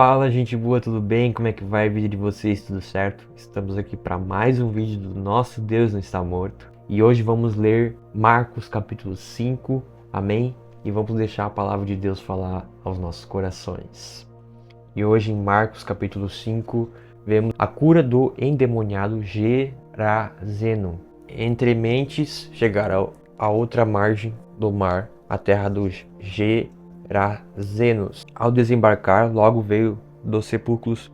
Fala, gente boa, tudo bem? Como é que vai a vida de vocês? Tudo certo? Estamos aqui para mais um vídeo do Nosso Deus Não Está Morto. E hoje vamos ler Marcos capítulo 5, amém? E vamos deixar a palavra de Deus falar aos nossos corações. E hoje em Marcos capítulo 5, vemos a cura do endemoniado Gerazeno. Entre mentes chegaram à outra margem do mar, a terra dos Gerazenos. Ao desembarcar, logo veio dos sepulcros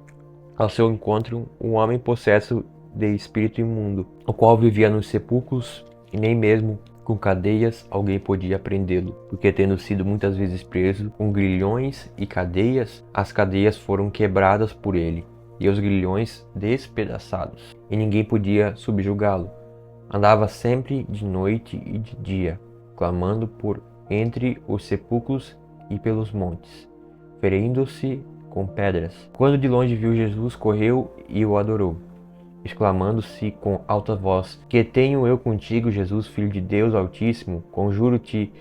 ao seu encontro um homem possesso de espírito imundo, o qual vivia nos sepulcros e nem mesmo com cadeias alguém podia prendê-lo, porque tendo sido muitas vezes preso com grilhões e cadeias, as cadeias foram quebradas por ele e os grilhões despedaçados, e ninguém podia subjugá-lo. Andava sempre de noite e de dia, clamando por entre os sepulcros e pelos montes, ferindo-se com pedras. Quando de longe viu Jesus, correu e o adorou, exclamando-se com alta voz: Que tenho eu contigo, Jesus, Filho de Deus Altíssimo? Conjuro-te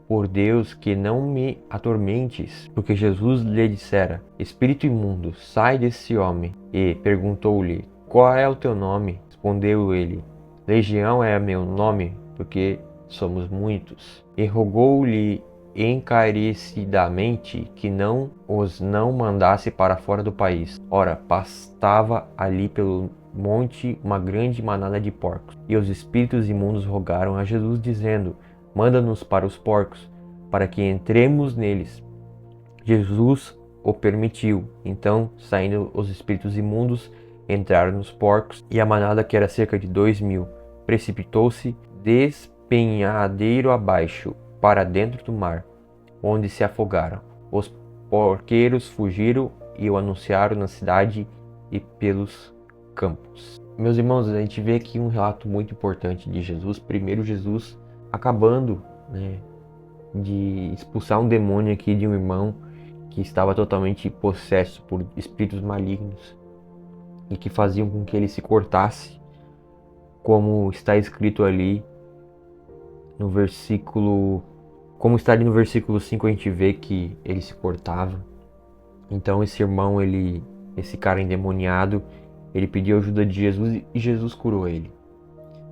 por Deus que não me atormentes. Porque Jesus lhe dissera: Espírito imundo, sai desse homem. E perguntou-lhe: Qual é o teu nome? Respondeu ele: Legião é meu nome, porque somos muitos. E rogou-lhe encarecidamente que não mandasse para fora do país. Ora, pastava ali pelo monte uma grande manada de porcos. E os espíritos imundos rogaram a Jesus, dizendo: Manda-nos para os porcos, para que entremos neles. Jesus o permitiu. Então, saindo os espíritos imundos, entraram nos porcos, e a manada, que era cerca de 2.000, precipitou-se despenhadeiro abaixo, para dentro do mar, onde se afogaram. Os porqueiros fugiram e o anunciaram na cidade e pelos campos. Meus irmãos, a gente vê aqui um relato muito importante de Jesus. Primeiro, Jesus acabando, de expulsar um demônio aqui de um irmão que estava totalmente possesso por espíritos malignos e que faziam com que ele se cortasse, como está escrito ali no versículo, como está ali no versículo 5, a gente vê que ele se cortava. Então esse irmão, esse cara endemoniado, ele pediu ajuda de Jesus e Jesus curou ele.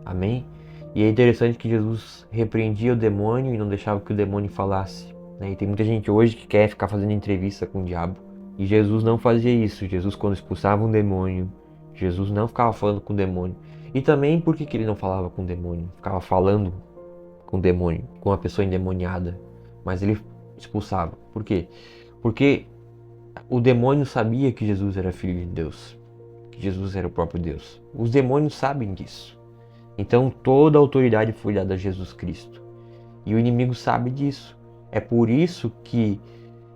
Amém? E é interessante que Jesus repreendia o demônio e não deixava que o demônio falasse, né? E tem muita gente hoje que quer ficar fazendo entrevista com o diabo. E Jesus não fazia isso. Jesus, quando expulsava um demônio, Jesus não ficava falando com o demônio. E também, por que ele não falava com o demônio? Ficava falando com o demônio, com a pessoa endemoniada. Mas ele expulsava. Por quê? Porque o demônio sabia que Jesus era filho de Deus, que Jesus era o próprio Deus. Os demônios sabem disso. Então toda a autoridade foi dada a Jesus Cristo. E o inimigo sabe disso. É por isso que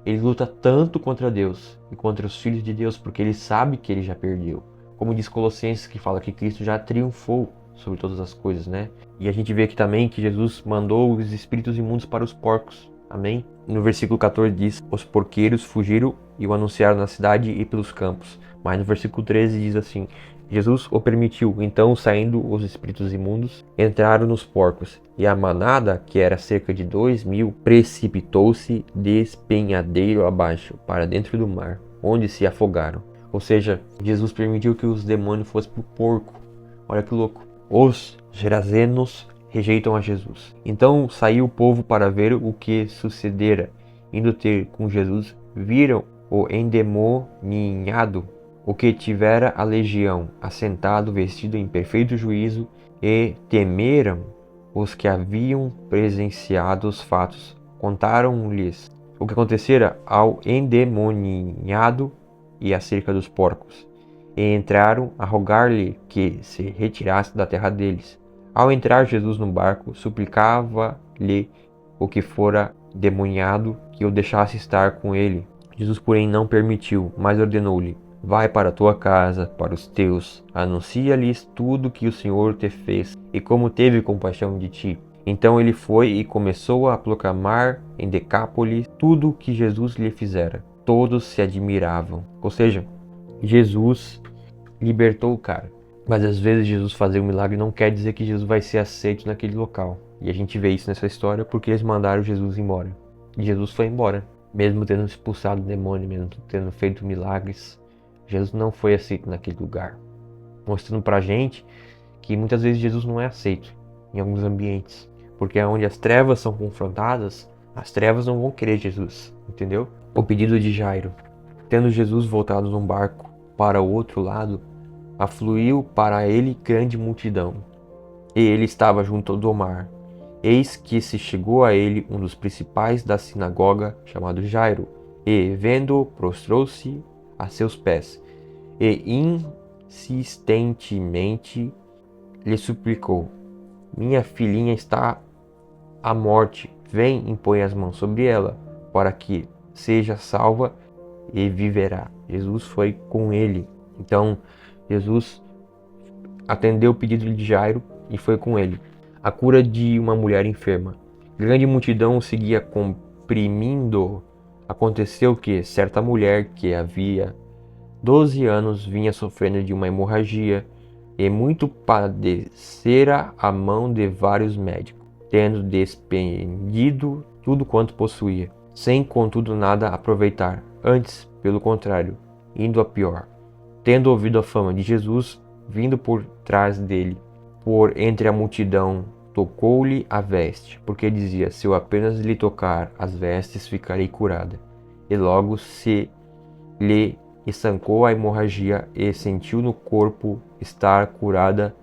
ele luta tanto contra Deus e contra os filhos de Deus, porque ele sabe que ele já perdeu. Como diz Colossenses, que fala que Cristo já triunfou sobre todas as coisas, né? E a gente vê aqui também que Jesus mandou os espíritos imundos para os porcos. Amém? No versículo 14 diz: Os porqueiros fugiram e o anunciaram na cidade e pelos campos. Mas no versículo 13 diz assim: Jesus o permitiu. Então, saindo os espíritos imundos, entraram nos porcos. E a manada, que era cerca de 2.000, precipitou-se despenhadeiro abaixo, para dentro do mar, onde se afogaram. Ou seja, Jesus permitiu que os demônios fossem para o porco. Olha que louco. Os gerazenos rejeitam a Jesus. Então saiu o povo para ver o que sucedera. Indo ter com Jesus, viram o endemoniado, o que tivera a legião, assentado, vestido em perfeito juízo, e temeram os que haviam presenciado os fatos. Contaram-lhes o que acontecera ao endemoniado e acerca dos porcos, e entraram a rogar-lhe que se retirasse da terra deles. Ao entrar Jesus no barco, suplicava-lhe o que fora demoniado que o deixasse estar com ele. Jesus, porém, não permitiu, mas ordenou-lhe: Vai para a tua casa, para os teus, anuncia-lhes tudo que o Senhor te fez, e como teve compaixão de ti. Então ele foi e começou a proclamar em Decápolis tudo o que Jesus lhe fizera. Todos se admiravam. Ou seja, Jesus libertou o cara. Mas às vezes Jesus fazer um milagre não quer dizer que Jesus vai ser aceito naquele local. E a gente vê isso nessa história porque eles mandaram Jesus embora. E Jesus foi embora. Mesmo tendo expulsado o demônio, mesmo tendo feito milagres, Jesus não foi aceito naquele lugar. Mostrando pra gente que muitas vezes Jesus não é aceito em alguns ambientes. Porque onde as trevas são confrontadas, as trevas não vão querer Jesus, entendeu? O pedido de Jairo. Tendo Jesus voltado num barco para o outro lado, afluiu para ele grande multidão, e ele estava junto do mar. Eis que se chegou a ele um dos principais da sinagoga, chamado Jairo, e, vendo-o, prostrou-se a seus pés, e insistentemente lhe suplicou: Minha filhinha está à morte, vem e põe as mãos sobre ela, para que seja salva e viverá. Jesus foi com ele. Então, Jesus atendeu o pedido de Jairo e foi com ele. A cura de uma mulher enferma. Grande multidão o seguia comprimindo. Aconteceu que certa mulher que havia 12 anos vinha sofrendo de uma hemorragia e muito padecera a mão de vários médicos, tendo despendido tudo quanto possuía, sem contudo nada aproveitar, antes, pelo contrário, indo a pior. Tendo ouvido a fama de Jesus, vindo por trás dele, por entre a multidão, tocou-lhe a veste, porque dizia: se eu apenas lhe tocar as vestes, ficarei curada. E logo se lhe estancou a hemorragia e sentiu no corpo estar curada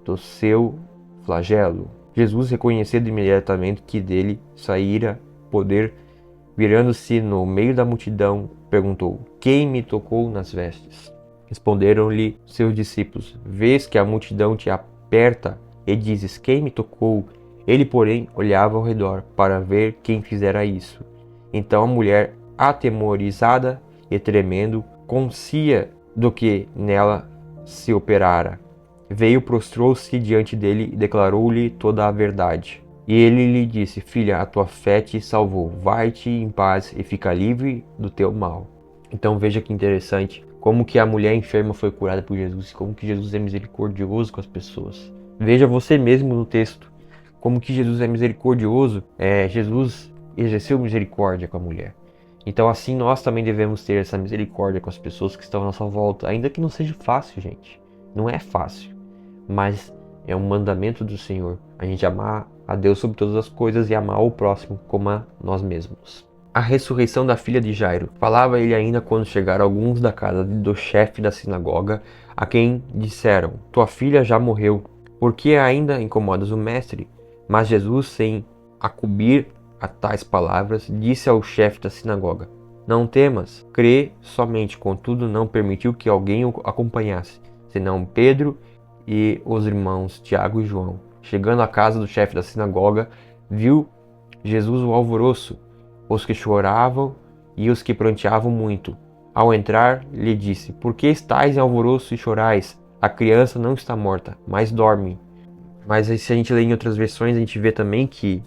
do seu flagelo. Jesus, reconhecendo imediatamente que dele saíra poder, virando-se no meio da multidão, perguntou: Quem me tocou nas vestes? Responderam-lhe seus discípulos: Vês que a multidão te aperta e dizes: Quem me tocou? Ele, porém, olhava ao redor para ver quem fizera isso. Então a mulher, atemorizada e tremendo, conscia do que nela se operara, veio, prostrou-se diante dele e declarou-lhe toda a verdade. E ele lhe disse: Filha, a tua fé te salvou. Vai-te em paz e fica livre do teu mal. Então veja que interessante como que a mulher enferma foi curada por Jesus, como que Jesus é misericordioso com as pessoas. Veja você mesmo no texto, como que Jesus é misericordioso. Jesus exerceu misericórdia com a mulher. Então assim nós também devemos ter essa misericórdia com as pessoas que estão à nossa volta, ainda que não seja fácil, gente. Não é fácil, mas é um mandamento do Senhor, a gente amar a Deus sobre todas as coisas e amar o próximo como a nós mesmos. A ressurreição da filha de Jairo. Falava ele ainda quando chegaram alguns da casa do chefe da sinagoga, a quem disseram: Tua filha já morreu, por que ainda incomodas o mestre? Mas Jesus, sem acudir a tais palavras, disse ao chefe da sinagoga: Não temas, crê somente. Contudo, não permitiu que alguém o acompanhasse, senão Pedro e os irmãos Tiago e João. Chegando à casa do chefe da sinagoga, viu Jesus o alvoroço, os que choravam e os que pranteavam muito. Ao entrar, lhe disse: Por que estáis em alvoroço e chorais? A criança não está morta, mas dorme. Mas aí, se a gente lê em outras versões, a gente vê também que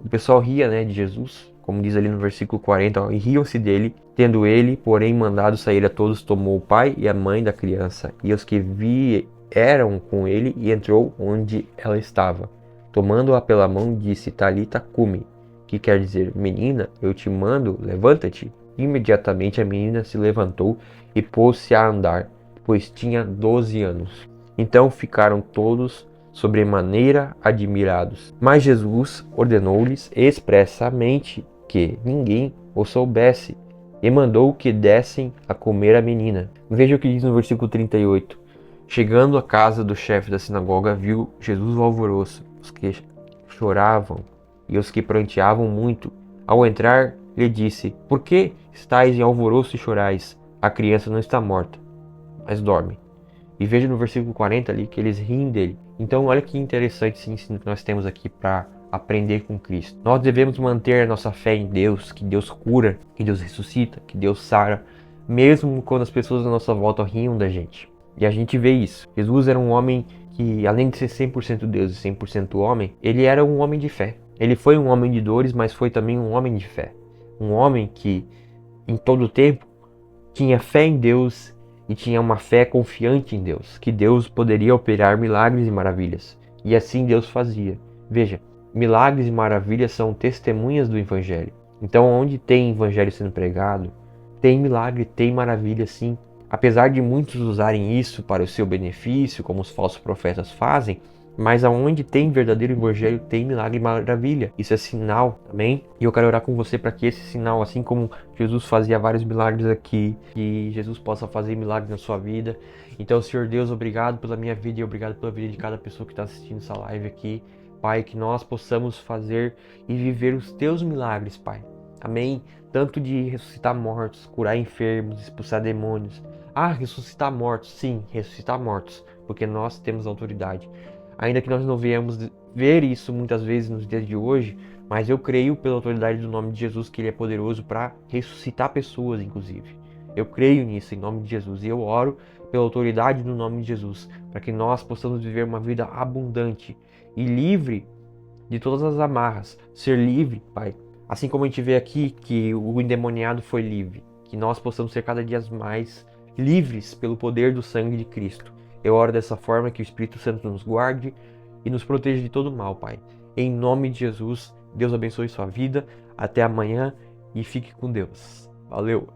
o pessoal ria, de Jesus, como diz ali no versículo 40, e riam-se dele. Tendo ele, porém, mandado sair a todos, tomou o pai e a mãe da criança e os que vieram com ele e entrou onde ela estava. Tomando-a pela mão, disse: Talita cumi, que quer dizer: Menina, eu te mando, levanta-te. Imediatamente a menina se levantou e pôs-se a andar, pois tinha 12 anos. Então ficaram todos sobremaneira admirados. Mas Jesus ordenou-lhes expressamente que ninguém o soubesse e mandou que dessem a comer a menina. Veja o que diz no versículo 38. Chegando à casa do chefe da sinagoga, viu Jesus o alvoroço, os que choravam e os que pranteavam muito. Ao entrar, lhe disse: Por que estáis em alvoroço e chorais? A criança não está morta, mas dorme. E veja no versículo 40 ali que eles riem dele. Então olha que interessante esse ensino que nós temos aqui para aprender com Cristo. Nós devemos manter a nossa fé em Deus, que Deus cura, que Deus ressuscita, que Deus sara, mesmo quando as pessoas à nossa volta riam da gente. E a gente vê isso. Jesus era um homem que, além de ser 100% Deus e 100% homem, ele era um homem de fé. Ele foi um homem de dores, mas foi também um homem de fé. Um homem que, em todo o tempo, tinha fé em Deus e tinha uma fé confiante em Deus, que Deus poderia operar milagres e maravilhas. E assim Deus fazia. Veja, milagres e maravilhas são testemunhas do Evangelho. Então, onde tem evangelho sendo pregado, tem milagre, tem maravilha, sim. Apesar de muitos usarem isso para o seu benefício, como os falsos profetas fazem, mas aonde tem verdadeiro evangelho, tem milagre e maravilha. Isso é sinal, amém? E eu quero orar com você para que esse sinal, assim como Jesus fazia vários milagres aqui, que Jesus possa fazer milagres na sua vida. Então, Senhor Deus, obrigado pela minha vida e obrigado pela vida de cada pessoa que está assistindo essa live aqui. Pai, que nós possamos fazer e viver os teus milagres, Pai. Amém? Tanto de ressuscitar mortos, curar enfermos, expulsar demônios. Ah, ressuscitar mortos, sim, ressuscitar mortos, porque nós temos autoridade. Ainda que nós não venhamos ver isso muitas vezes nos dias de hoje, mas eu creio pela autoridade do nome de Jesus que Ele é poderoso para ressuscitar pessoas, inclusive. Eu creio nisso em nome de Jesus e eu oro pela autoridade do nome de Jesus, para que nós possamos viver uma vida abundante e livre de todas as amarras. Ser livre, Pai. Assim como a gente vê aqui que o endemoniado foi livre, que nós possamos ser cada dia mais livres pelo poder do sangue de Cristo. Eu oro dessa forma que o Espírito Santo nos guarde e nos proteja de todo mal, Pai. Em nome de Jesus, Deus abençoe sua vida. Até amanhã e fique com Deus. Valeu!